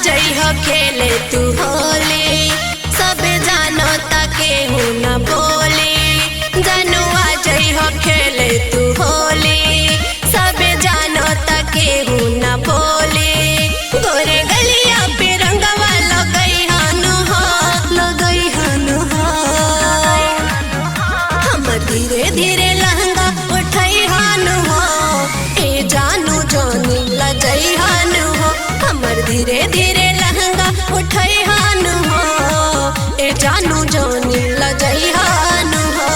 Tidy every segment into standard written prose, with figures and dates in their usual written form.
जई हो खेले तू होली, सब जानो ताके हूँ न बोली। जनुआ जई हो खेले तू होली, सब जानो ताके हूँ न बोली। गोरे गलिया पे रंगवा लगई हनु हो, लगई हनु हो। हम धीरे धीरे लहंगा उठई हनु हो, ए जानू जानी लजई हनु हो। हमर धीरे धीरे लहंगा उठई हनु हो, ए जानू जानी लजई हनु हो।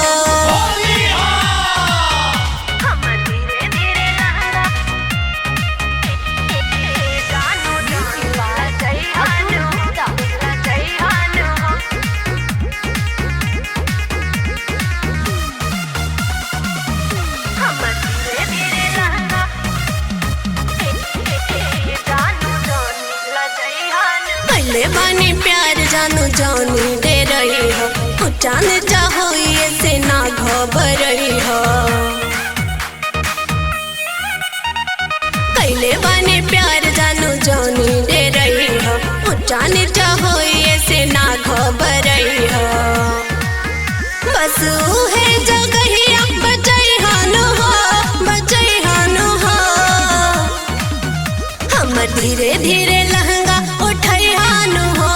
पहले बानी प्यार जानू जानी दे रही हो, चांद चाहो ये से ना घबरही हो। पहले बानी प्यार जानू जानी दे रही हो, चांद चाहो ये से ना घबरही हो। बस है जगहिया बचई हानु हो, बचई हानु हो। हम धीरे धीरे लहंगा उठई हानु हो,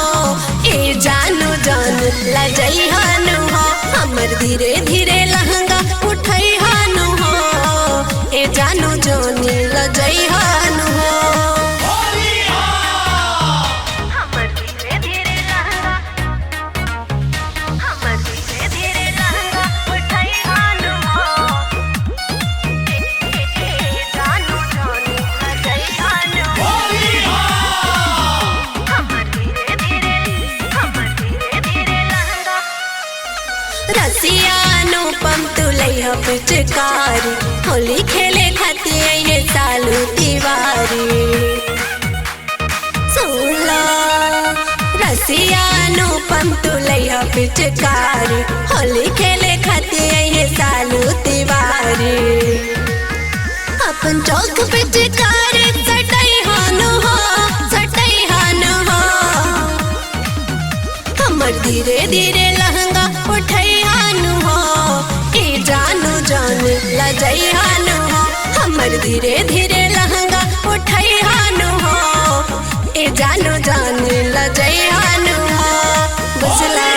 ए जानू जान लजई हानु हो। हमर धीरे धीरे लहंगा उठई हानु हो, ए जानू जान लजई हानु हो। रसिया अनुपम तुलई हो पिचकारी, होली खेले खाती ये सालू तिवारी। सुनला रसिया अनुपम तुलई हो पिचकारी, होली खेले खाती ये सालू तिवारी। अपन चौक पिचकारी सटई हानु हो, सटई हानु हो। हमर धीरे धीरे लहंगा उठई हानु हो, ए जानू जान लजई हानु हो। हमर धीरे धीरे लहंगा उठई हानु हो, ए जानू जान लजई हानु हो। बुझला।